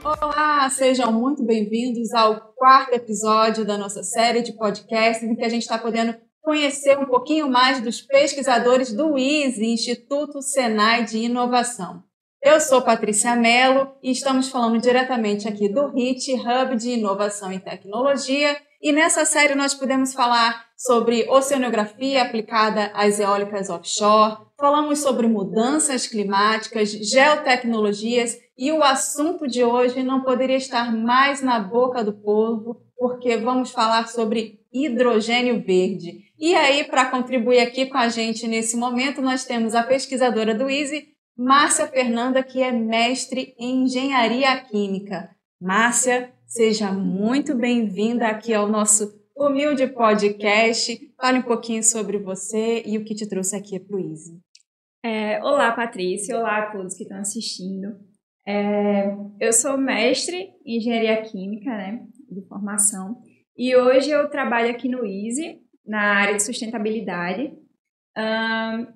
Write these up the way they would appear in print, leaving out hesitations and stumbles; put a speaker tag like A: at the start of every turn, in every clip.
A: Olá, sejam muito bem-vindos ao quarto episódio da nossa série de podcasts em que a gente está podendo conhecer um pouquinho mais dos pesquisadores do ISE, Instituto Senai de Inovação. Eu sou Patrícia Mello e estamos falando diretamente aqui do HIT, Hub de Inovação e Tecnologia, e nessa série nós podemos falar sobre oceanografia aplicada às eólicas offshore, falamos sobre mudanças climáticas, geotecnologias e o assunto de hoje não poderia estar mais na boca do povo, porque vamos falar sobre hidrogênio verde. E aí, para contribuir aqui com a gente nesse momento, nós temos a pesquisadora do ISE, Márcia Fernanda, que é mestre em Engenharia Química. Márcia, seja muito bem-vinda aqui ao nosso humilde podcast. Fale um pouquinho sobre você e o que te trouxe aqui para o ISE.
B: Olá, Patrícia. Olá a todos que estão assistindo. Eu sou mestre em Engenharia Química, né, de formação, e hoje eu trabalho aqui no ISE, na área de sustentabilidade.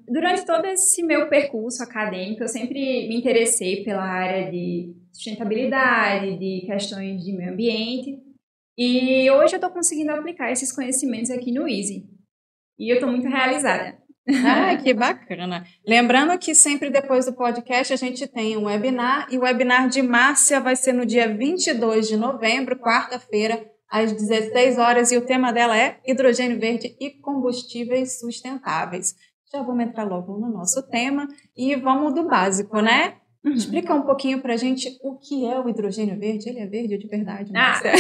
B: Durante todo esse meu percurso acadêmico, eu sempre me interessei pela área de sustentabilidade, de questões de meio ambiente, e hoje eu estou conseguindo aplicar esses conhecimentos aqui no ISE, e eu estou muito realizada.
A: Ah, que bacana. Lembrando que sempre depois do podcast a gente tem um webinar, e o webinar de Márcia vai ser no dia 22 de novembro, quarta-feira, às 16 horas, e o tema dela é hidrogênio verde e combustíveis sustentáveis. Já vamos entrar logo no nosso tema e vamos do básico, né? Explica um pouquinho pra gente o que é o hidrogênio verde. Ele é verde de verdade, Márcia?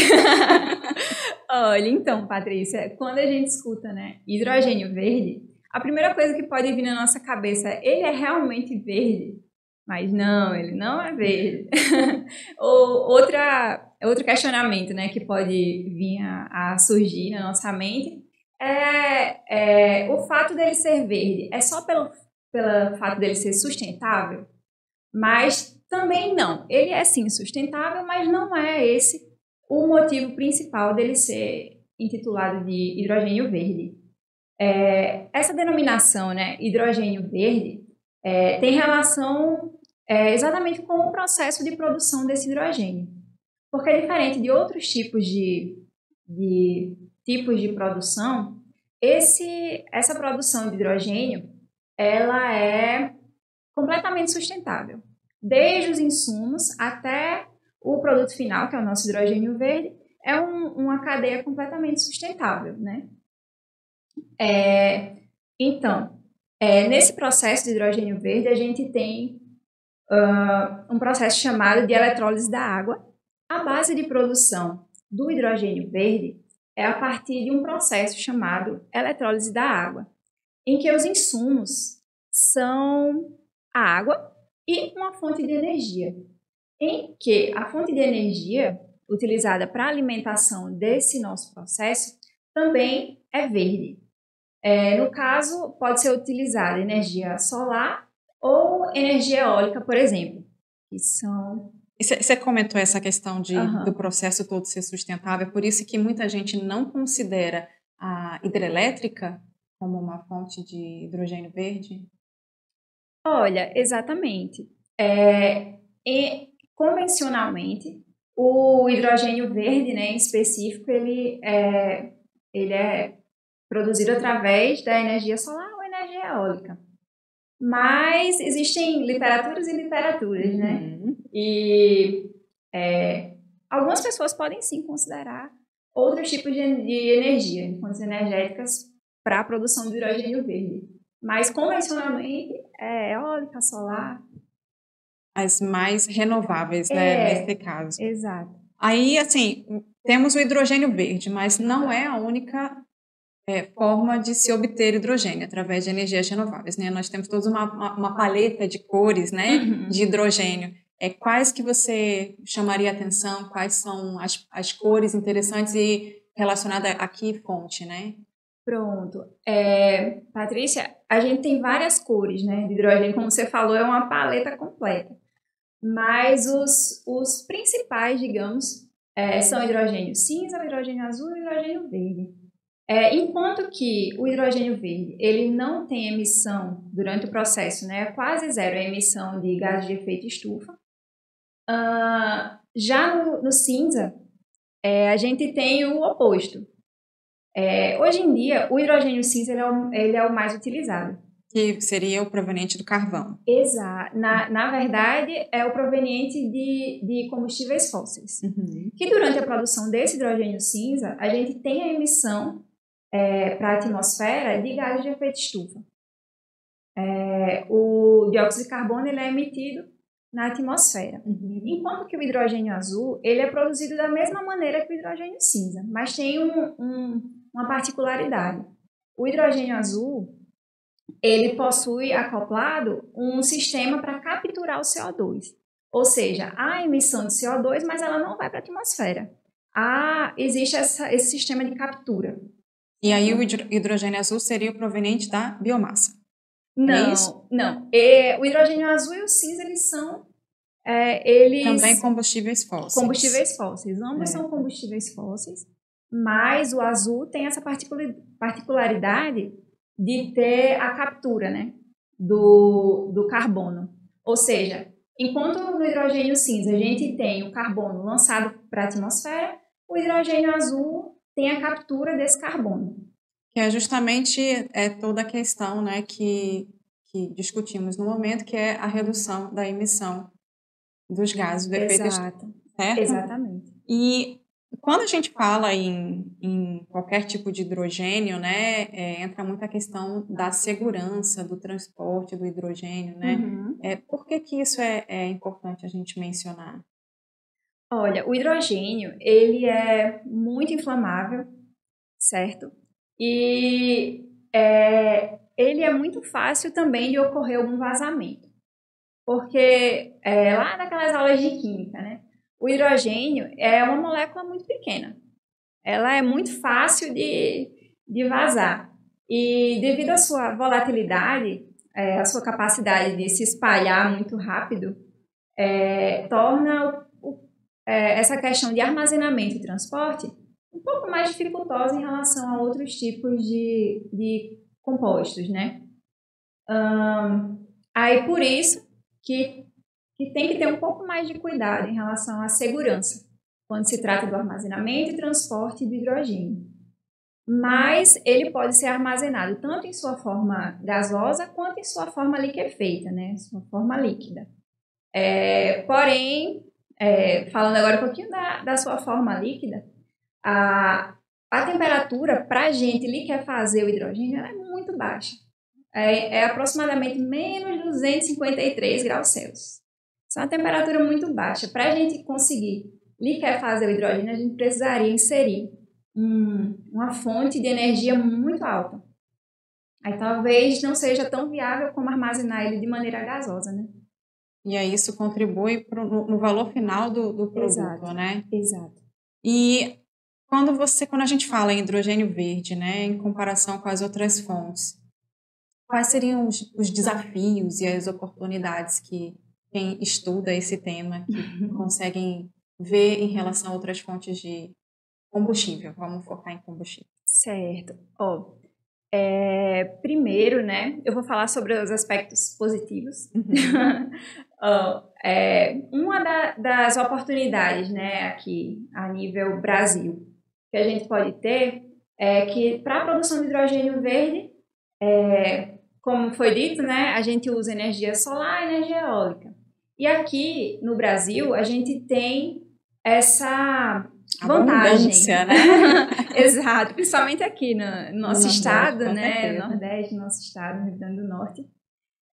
B: Olha, então, Patrícia, quando a gente escuta, né, hidrogênio verde, a primeira coisa que pode vir na nossa cabeça é: ele é realmente verde? Mas não, ele não é verde. Ou outro questionamento, né, que pode vir a surgir na nossa mente é o fato dele ser verde. É só pelo fato dele ser sustentável? Mas também não. Ele é sim sustentável, mas não é esse o motivo principal dele ser intitulado de hidrogênio verde. Essa denominação, né, hidrogênio verde, tem relação exatamente com o processo de produção desse hidrogênio. Porque é diferente de outros tipos de produção, essa produção de hidrogênio ela é completamente sustentável. Desde os insumos até o produto final, que é o nosso hidrogênio verde, é uma cadeia completamente sustentável, né? Então, nesse processo de hidrogênio verde, a gente tem um processo chamado de eletrólise da água. A base de produção do hidrogênio verde é a partir de um processo chamado eletrólise da água, em que os insumos são a água e uma fonte de energia, em que a fonte de energia utilizada para a alimentação desse nosso processo também é verde. No caso, pode ser utilizada energia solar ou energia eólica, por exemplo, que são...
A: Você comentou essa questão do processo todo ser sustentável, por isso que muita gente não considera a hidrelétrica como uma fonte de hidrogênio verde?
B: Olha, exatamente. Convencionalmente, o hidrogênio verde, né, em específico, ele é produzido através da energia solar ou energia eólica. Mas existem literaturas e literaturas, né? E algumas pessoas podem sim considerar outros tipos de energia, fontes energéticas para a produção do hidrogênio verde. Mas convencionalmente é eólica, solar.
A: As mais renováveis, né, nesse caso.
B: Exato.
A: Aí, assim, temos o hidrogênio verde, mas não é a única forma de se obter hidrogênio através de energias renováveis, né? Nós temos toda uma paleta de cores, né, de hidrogênio. Quais que você chamaria atenção? Quais são as cores interessantes e relacionadas a que fonte, né?
B: Pronto. Patrícia, a gente tem várias cores, né, de hidrogênio. Como você falou, é uma paleta completa. Mas os principais, digamos, são hidrogênio cinza, hidrogênio azul e hidrogênio verde. Enquanto que o hidrogênio verde ele não tem emissão durante o processo, né, é quase zero a emissão de gases de efeito estufa. Já no cinza, a gente tem o oposto. Hoje em dia, o hidrogênio cinza ele é o mais utilizado.
A: Que seria o proveniente do carvão.
B: Exato. Na verdade, é o proveniente de combustíveis fósseis.
A: Uhum.
B: Que durante a produção desse hidrogênio cinza, a gente tem a emissão para a atmosfera de gases de efeito estufa. O dióxido de carbono ele é emitido na atmosfera.
A: Uhum.
B: Enquanto que o hidrogênio azul ele é produzido da mesma maneira que o hidrogênio cinza, mas tem uma particularidade. O hidrogênio azul ele possui acoplado um sistema para capturar o CO2. Ou seja, há emissão de CO2, mas ela não vai para a atmosfera. Existe esse sistema de captura.
A: E aí o hidrogênio azul seria o proveniente da biomassa?
B: Não, não. O hidrogênio azul e o cinza, eles são...
A: Também combustíveis fósseis.
B: Combustíveis fósseis. Ambos são combustíveis fósseis, mas o azul tem essa particularidade de ter a captura, né, do carbono. Ou seja, enquanto no hidrogênio cinza a gente tem o carbono lançado para a atmosfera, o hidrogênio azul tem a captura desse carbono.
A: Que é justamente toda a questão, né, que discutimos no momento, que é a redução da emissão dos gases do efeito estufa. Certo?
B: Exatamente.
A: E quando a gente fala em qualquer tipo de hidrogênio, né, entra muito a questão da segurança do transporte do hidrogênio, né?
B: Uhum.
A: Por que isso é importante a gente mencionar?
B: Olha, o hidrogênio, ele é muito inflamável, certo? E ele é muito fácil também de ocorrer algum vazamento. Porque lá naquelas aulas de química, né? O hidrogênio é uma molécula muito pequena. Ela é muito fácil de vazar. E devido à sua volatilidade, a sua capacidade de se espalhar muito rápido, torna essa questão de armazenamento e transporte um pouco mais dificultosa em relação a outros tipos de compostos, né? Aí por isso que tem que ter um pouco mais de cuidado em relação à segurança, quando se trata do armazenamento e transporte de hidrogênio. Mas ele pode ser armazenado tanto em sua forma gasosa quanto em sua forma liquefeita, né? Sua forma líquida. Porém, falando agora um pouquinho da sua forma líquida, a temperatura para a gente liquefazer o hidrogênio é muito baixa. É aproximadamente menos 253 graus Celsius. Isso é uma temperatura muito baixa. Para a gente conseguir liquefazer o hidrogênio, a gente precisaria inserir uma fonte de energia muito alta. Aí talvez não seja tão viável como armazenar ele de maneira gasosa, né?
A: E aí isso contribui no valor final do produto,
B: exato,
A: né?
B: Exato.
A: E quando a gente fala em hidrogênio verde, né, em comparação com as outras fontes, quais seriam os desafios e as oportunidades que quem estuda esse tema que conseguem ver em relação a outras fontes de combustível? Vamos focar em combustível.
B: Certo. Primeiro, né, eu vou falar sobre os aspectos positivos. Uma das oportunidades, né, aqui a nível Brasil, que a gente pode ter é que para a produção de hidrogênio verde, como foi dito, né, a gente usa energia solar e energia eólica. E aqui no Brasil a gente tem essa vantagem,
A: né?
B: Exato, principalmente aqui no nosso estado, né,
A: no
B: Nordeste, nosso estado, no Rio Grande do Norte,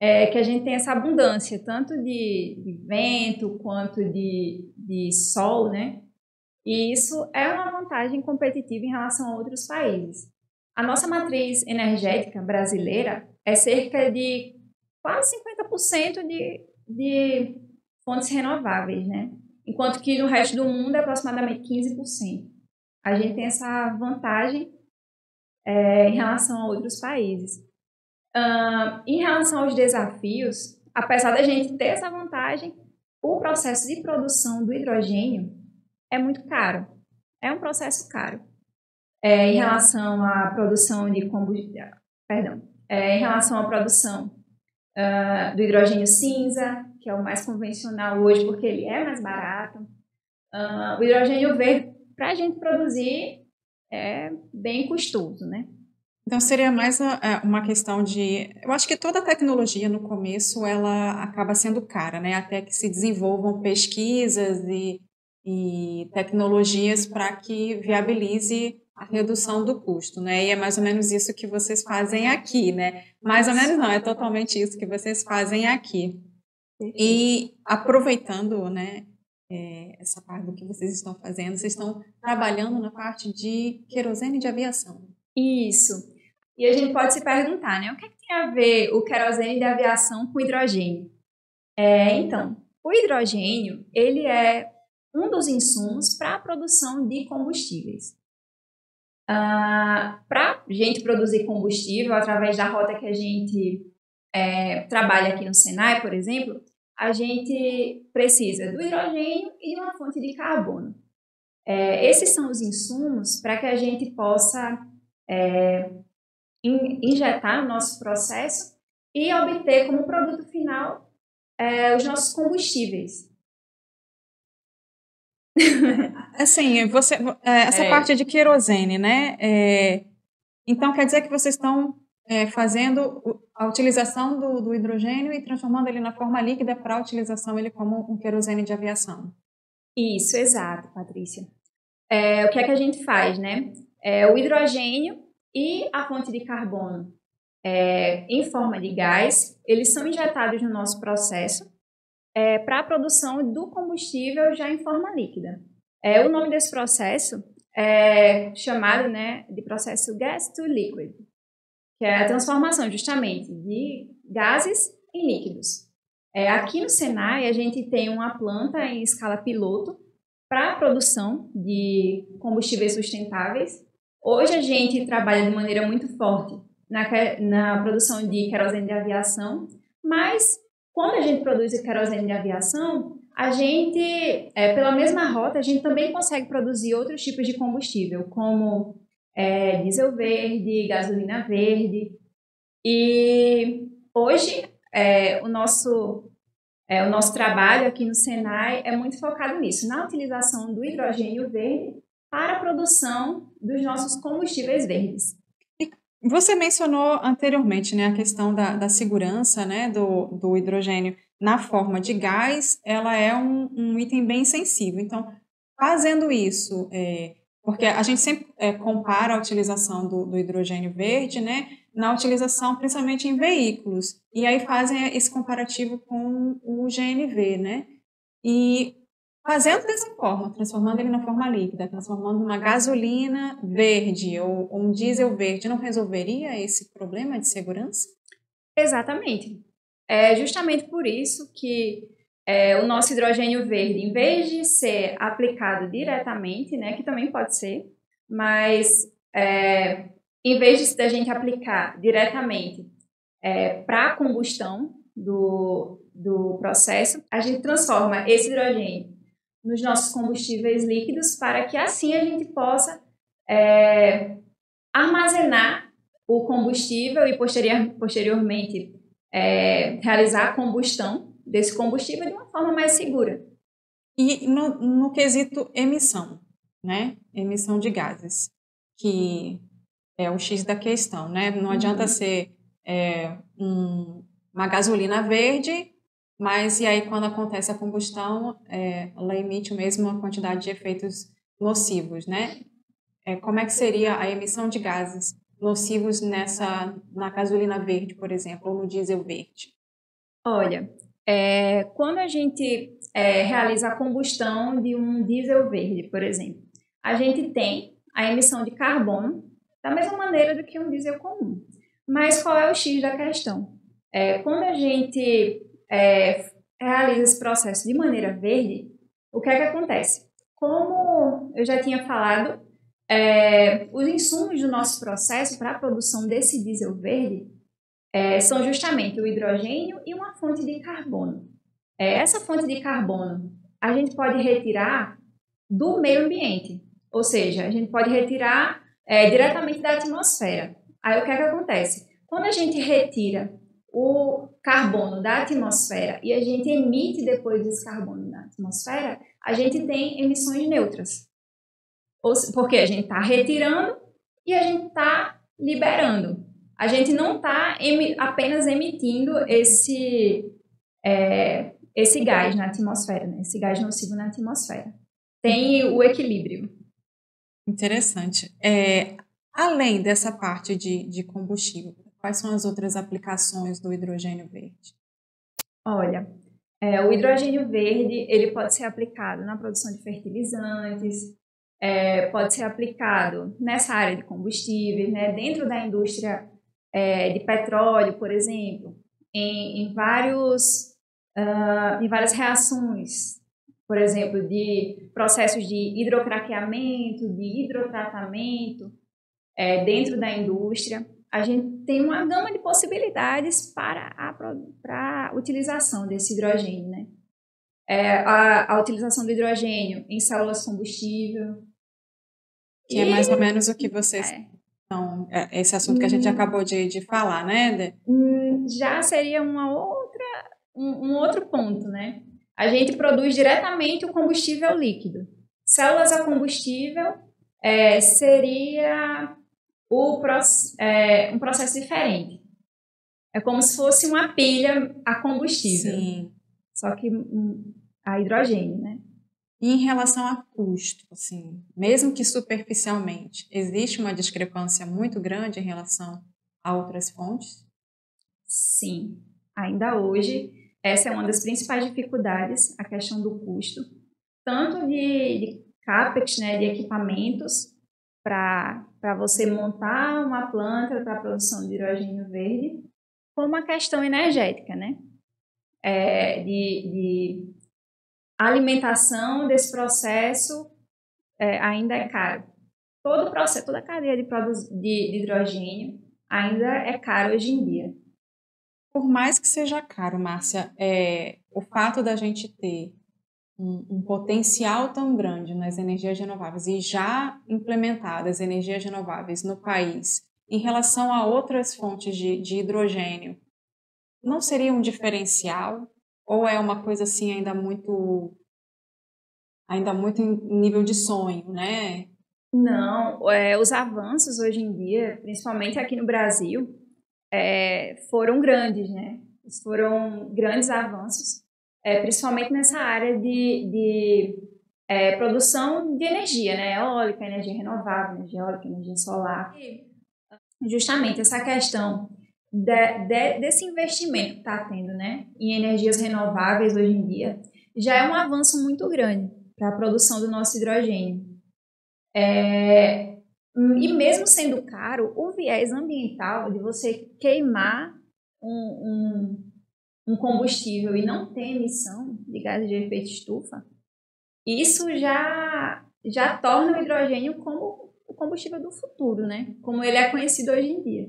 B: que a gente tem essa abundância, tanto de vento quanto de sol, né? E isso é uma vantagem competitiva em relação a outros países. A nossa matriz energética brasileira é cerca de quase 50% de fontes renováveis, né? Enquanto que no resto do mundo é aproximadamente 15%. A gente tem essa vantagem em relação a outros países. Em relação aos desafios, apesar da gente ter essa vantagem, o processo de produção do hidrogênio é muito caro. É um processo caro. Em relação à produção de combustível, em relação à produção do hidrogênio cinza, que é o mais convencional hoje, porque ele é mais barato. O hidrogênio verde, para a gente produzir, é bem custoso, né?
A: Então, seria mais uma questão de... Eu acho que toda tecnologia, no começo, ela acaba sendo cara, né? Até que se desenvolvam pesquisas e tecnologias para que viabilize a redução do custo, né? E é mais ou menos isso que vocês fazem aqui, né? Mais ou menos não, é totalmente isso que vocês fazem aqui. E aproveitando, né, essa parte do que vocês estão fazendo, vocês estão trabalhando na parte de querosene de aviação.
B: Isso. E a gente pode se perguntar, né? O que é que tem a ver o querosene de aviação com hidrogênio? Então, o hidrogênio, ele é um dos insumos para a produção de combustíveis. Para a gente produzir combustível através da rota que a gente trabalha aqui no Senai, por exemplo, a gente precisa do hidrogênio e de uma fonte de carbono. Esses são os insumos para que a gente possa injetar no nosso processo e obter como produto final os nossos combustíveis.
A: Assim, essa parte de querosene, né? Então, quer dizer que vocês estão fazendo a utilização do hidrogênio e transformando ele na forma líquida para a utilização ele como um querosene de aviação.
B: Isso, exato, Patrícia. O que é que a gente faz, né? O hidrogênio e a fonte de carbono em forma de gás, eles são injetados no nosso processo para a produção do combustível já em forma líquida. O nome desse processo é chamado, né, de processo gas to liquid, que é a transformação justamente de gases em líquidos. Aqui no Senai, a gente tem uma planta em escala piloto para a produção de combustíveis sustentáveis. Hoje a gente trabalha de maneira muito forte na produção de querosene de aviação, mas quando a gente produz querosene de aviação, a gente, pela mesma rota, a gente também consegue produzir outros tipos de combustível, como diesel verde, gasolina verde. E hoje o nosso trabalho aqui no Senai é muito focado nisso, na utilização do hidrogênio verde para a produção dos nossos combustíveis verdes.
A: Você mencionou anteriormente, né, a questão da segurança, né, do hidrogênio na forma de gás, ela é um item bem sensível. Então, fazendo isso, porque a gente sempre compara a utilização do hidrogênio verde, né, na utilização principalmente em veículos, e aí fazem esse comparativo com o GNV, né, e fazendo dessa forma, transformando ele na forma líquida, transformando uma gasolina verde ou um diesel verde, não resolveria esse problema de segurança?
B: Exatamente. É justamente por isso que o nosso hidrogênio verde, em vez de ser aplicado diretamente, né, que também pode ser, mas em vez de a gente aplicar diretamente para a combustão do processo, a gente transforma esse hidrogênio nos nossos combustíveis líquidos para que assim a gente possa armazenar o combustível e posteriormente realizar a combustão desse combustível de uma forma mais segura.
A: E no quesito emissão, né? Emissão de gases, que é o X da questão, né? Não adianta ser uma gasolina verde, mas e aí quando acontece a combustão, ela emite mesmo uma quantidade de efeitos nocivos, né? Como é que seria a emissão de gases nocivos na gasolina verde, por exemplo, ou no diesel verde?
B: Olha, quando a gente realiza a combustão de um diesel verde, por exemplo, a gente tem a emissão de carbono da mesma maneira do que um diesel comum. Mas qual é o X da questão? Quando a gente realiza esse processo de maneira verde, o que é que acontece? Como eu já tinha falado, os insumos do nosso processo para a produção desse diesel verde são justamente o hidrogênio e uma fonte de carbono. Essa fonte de carbono a gente pode retirar do meio ambiente, ou seja, a gente pode retirar diretamente da atmosfera. Aí o que é que acontece? Quando a gente retira o carbono da atmosfera e a gente emite depois desse carbono da atmosfera, a gente tem emissões neutras. Porque a gente está retirando e a gente está liberando. A gente não está apenas emitindo esse gás na atmosfera, né? Esse gás nocivo na atmosfera. Tem o equilíbrio.
A: Interessante. Além dessa parte de combustível, quais são as outras aplicações do hidrogênio verde?
B: Olha, o hidrogênio verde ele pode ser aplicado na produção de fertilizantes, pode ser aplicado nessa área de combustíveis, né, dentro da indústria de petróleo, por exemplo, em várias reações, por exemplo, de processos de hidrocraqueamento, de hidrotratamento, dentro da indústria. A gente tem uma gama de possibilidades para a utilização desse hidrogênio, né? A utilização do hidrogênio em células combustível.
A: Que é mais ou menos o que vocês... Então, esse assunto que a gente acabou de falar, né?
B: Já seria um outro ponto, né? A gente produz diretamente o combustível líquido. Células a combustível seria um processo diferente. É como se fosse uma pilha a combustível.
A: Sim.
B: Só que a hidrogênio, né?
A: E em relação a custo, assim, mesmo que superficialmente, existe uma discrepância muito grande em relação a outras fontes?
B: Sim. Ainda hoje, essa é uma das principais dificuldades, a questão do custo, tanto de CAPEX, né, de equipamentos, para você montar uma planta para a produção de hidrogênio verde, como a questão energética, né? De alimentação desse processo ainda é caro. Todo o processo, toda a cadeia de hidrogênio ainda é caro hoje em dia.
A: Por mais que seja caro, Márcia, o fato da gente ter um potencial tão grande nas energias renováveis e já implementadas energias renováveis no país em relação a outras fontes de hidrogênio, não seria um diferencial? Ou é uma coisa assim ainda muito em nível de sonho, né?
B: Não, os avanços hoje em dia, principalmente aqui no Brasil, foram grandes, né? Foram grandes avanços, principalmente nessa área de produção de energia, né? Eólica, energia renovável, energia eólica, energia solar. Justamente essa questão desse investimento que está tendo, né, em energias renováveis hoje em dia, já é um avanço muito grande para a produção do nosso hidrogênio. E mesmo sendo caro, o viés ambiental de você queimar um combustível e não ter emissão de gases de efeito estufa, isso já torna o hidrogênio como o combustível do futuro, né? Como ele é conhecido hoje em dia.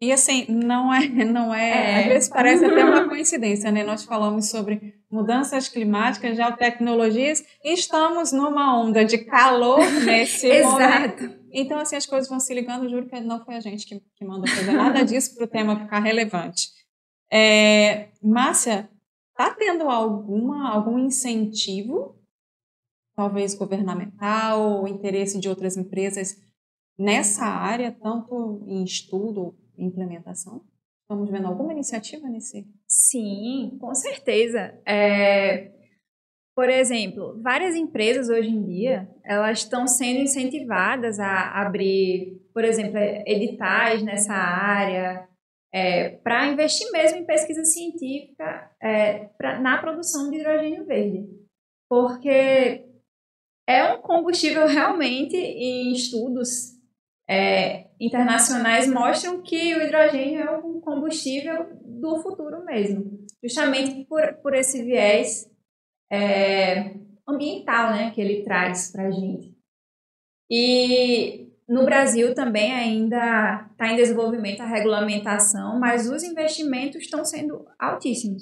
A: E assim, não é, às vezes parece até uma coincidência, né? Nós falamos sobre mudanças climáticas, geotecnologias, e estamos numa onda de calor nesse momento. Então, assim, as coisas vão se ligando, eu juro que não foi a gente que mandou fazer nada disso para o tema ficar relevante. Márcia, está tendo algum incentivo, talvez governamental, ou interesse de outras empresas nessa área, tanto em estudo, implementação? Estamos vendo alguma iniciativa nesse?
B: Sim, com certeza. Por exemplo, várias empresas hoje em dia, elas estão sendo incentivadas a abrir, por exemplo, editais nessa área, para investir mesmo em pesquisa científica na produção de hidrogênio verde. Porque é um combustível realmente, em estudos internacionais mostram que o hidrogênio é um combustível do futuro mesmo, justamente por esse viés ambiental, né, que ele traz para a gente. E no Brasil também ainda está em desenvolvimento a regulamentação, mas os investimentos estão sendo altíssimos.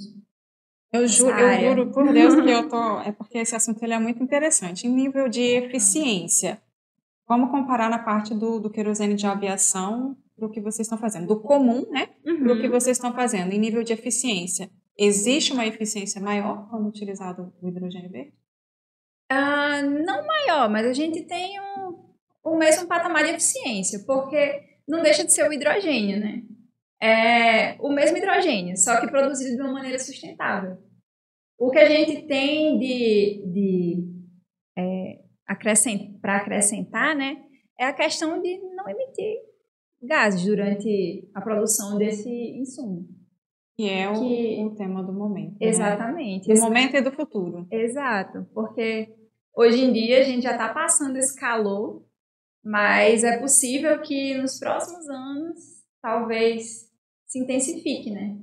A: Eu juro por Deus que eu tô... É porque esse assunto ele é muito interessante. Em nível de eficiência, vamos comparar na parte do querosene de aviação para o que vocês estão fazendo, do comum, né, para o que vocês estão fazendo, em nível de eficiência. Existe uma eficiência maior quando utilizado o hidrogênio verde?
B: Não maior, mas a gente tem o mesmo patamar de eficiência, porque não deixa de ser o hidrogênio, né? É o mesmo hidrogênio, só que produzido de uma maneira sustentável. O que a gente tem para acrescentar, né, é a questão de não emitir gases durante a produção desse insumo.
A: Que é o tema do momento.
B: Exatamente.
A: Né? Do momento e do futuro.
B: Exato, porque hoje em dia a gente já está passando esse calor, mas é possível que nos próximos anos talvez se intensifique, né?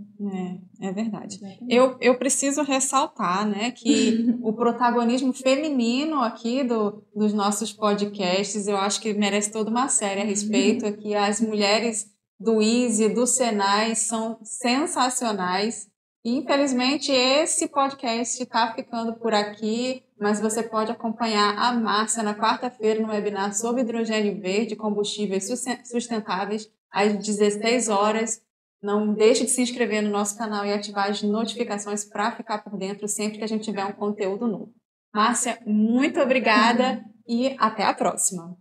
A: É verdade. Eu preciso ressaltar, né, que o protagonismo feminino aqui dos nossos podcasts, eu acho que merece toda uma série a respeito, que as mulheres do ISE, do Senai, são sensacionais. Infelizmente, esse podcast está ficando por aqui, mas você pode acompanhar a Márcia na quarta-feira no webinar sobre hidrogênio verde, combustíveis sustentáveis, às 16 horas. Não deixe de se inscrever no nosso canal e ativar as notificações para ficar por dentro sempre que a gente tiver um conteúdo novo. Márcia, muito obrigada e até a próxima!